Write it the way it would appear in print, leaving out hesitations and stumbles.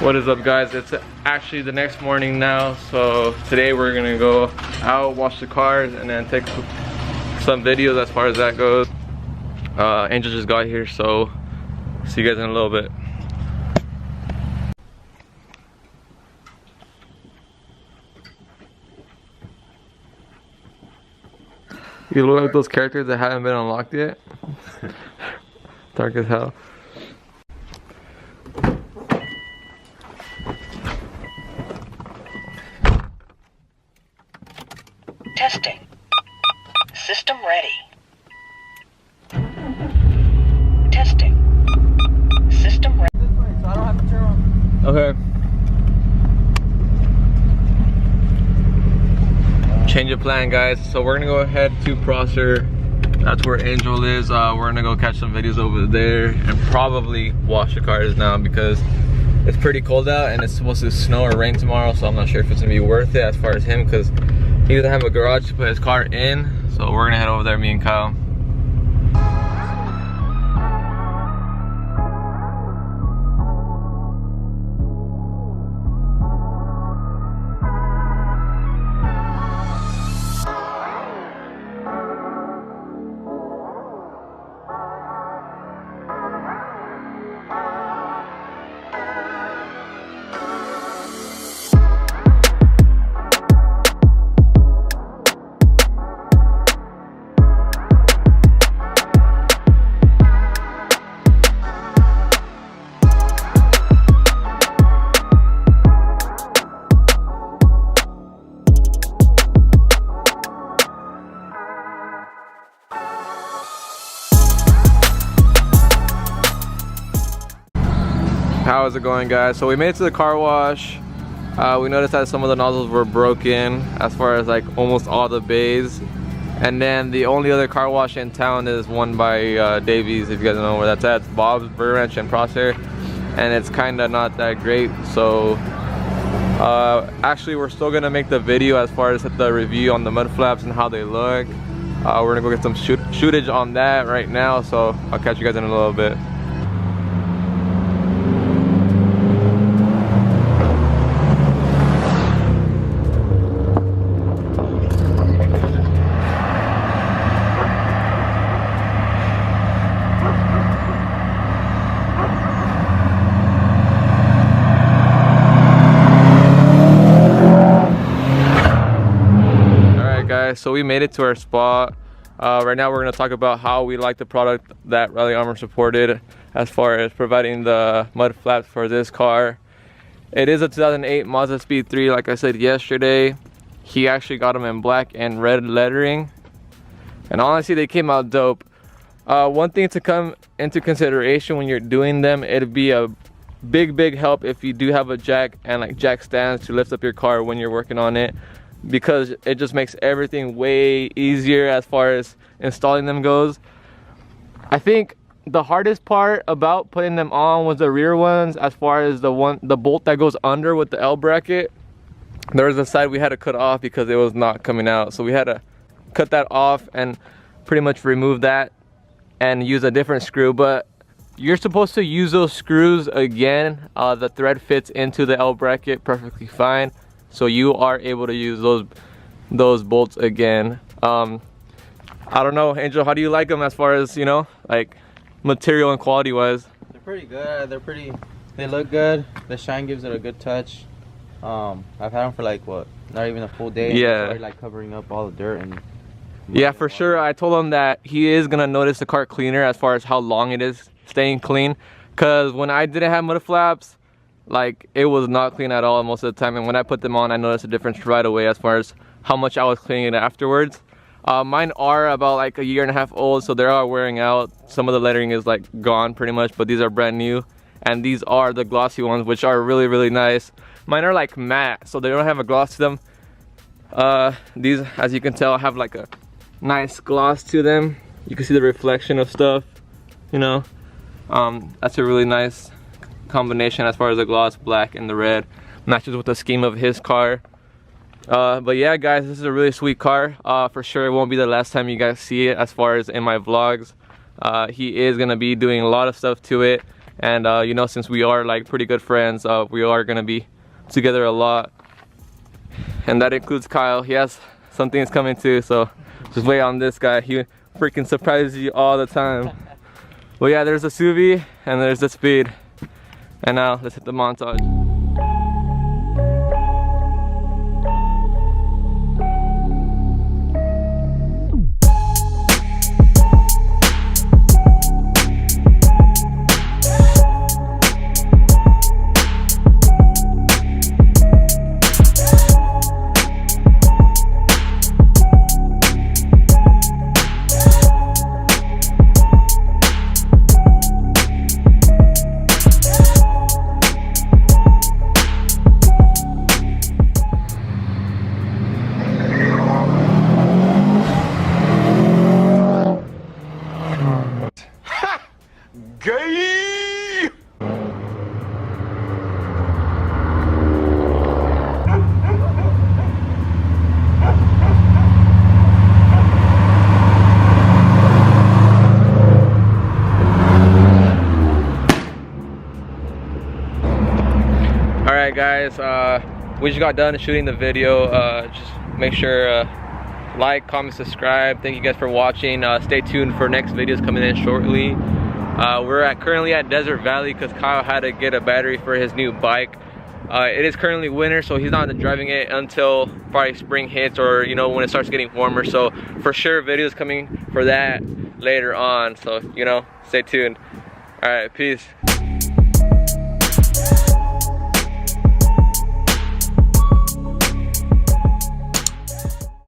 What is up, guys? It's actually the next morning now, so today we're gonna go out, wash the cars, and then take some videos as far as that goes. Angel just got here, so see you guys in a little bit. You look like those characters that haven't been unlocked yet. Dark as hell. Testing. System ready. Testing. System ready. This way, so I don't have to turn on. Okay. Change of plan, guys. So we're gonna go ahead to Prosser. That's where Angel is. We're gonna go catch some videos over there and probably wash the cars now because it's pretty cold out and it's supposed to snow or rain tomorrow. So I'm not sure if it's gonna be worth it as far as him because he doesn't have a garage to put his car in. So we're gonna head over there, me and Kyle. How is it going, guys? So we made it to the car wash. We noticed that some of the nozzles were broken as far as like almost all the bays. And then the only other car wash in town is one by Davies, if you guys know where that's at. It's Bob's Burger Ranch and Prosser. And it's kind of not that great. So actually we're still gonna make the video as far as the review on the Mudflaps and how they look. We're gonna go get some shootage on that right now. So I'll catch you guys in a little bit. So we made it to our spot. Right now we're going to talk about how we like the product that Rally Armor supported as far as providing the mud flaps for this car. It is a 2008 MazdaSpeed 3, like I said yesterday. He actually got them in black and red lettering, and honestly they came out dope. One thing to come into consideration when you're doing them, it'd be a big help if you do have a jack and like jack stands to lift up your car when you're working on it, because it just makes everything way easier as far as installing them goes. I think the hardest part about putting them on was the rear ones, as far as the bolt that goes under with the L bracket. There was a side we had to cut off because it was not coming out, so we had to cut that off and pretty much remove that and use a different screw. But you're supposed to use those screws again. The thread fits into the L bracket perfectly fine, so you are able to use those bolts again. I don't know, Angel, how do you like them as far as, you know, like material and quality wise? They're pretty good. They look good. The shine gives it a good touch. I've had them for like what, not even a full day. Yeah. It's already like covering up all the dirt and yeah, for sure. I told him that he is gonna notice the car cleaner as far as how long it is staying clean, because when I didn't have mud flaps, like it was not clean at all most of the time, and when I put them on I noticed a difference right away as far as how much I was cleaning it afterwards. Mine are about like a year and a half old, so they are wearing out. Some of the lettering is like gone pretty much, but these are brand new, and these are the glossy ones, which are really nice. Mine are like matte, so they don't have a gloss to them. These, as you can tell, have like a nice gloss to them. You can see the reflection of stuff, you know. That's a really nice combination as far as the gloss, black and the red, matches with the scheme of his car. But yeah, guys, this is a really sweet car. For sure it won't be the last time you guys see it as far as in my vlogs. He is gonna be doing a lot of stuff to it, And you know, since we are like pretty good friends, we are gonna be together a lot. And that includes Kyle. He has some things coming too, so just wait on this guy. He freaking surprises you all the time. Well, yeah, there's the Subi and there's the Speed. And now let's hit the montage. Alright guys, we just got done shooting the video. Just make sure like, comment, subscribe. Thank you guys for watching. Stay tuned for next videos coming in shortly. We're currently at Desert Valley because Kyle had to get a battery for his new bike. It is currently winter, so he's not driving it until probably spring hits, or you know, when it starts getting warmer. So for sure videos coming for that later on, so you know, stay tuned. All right, peace.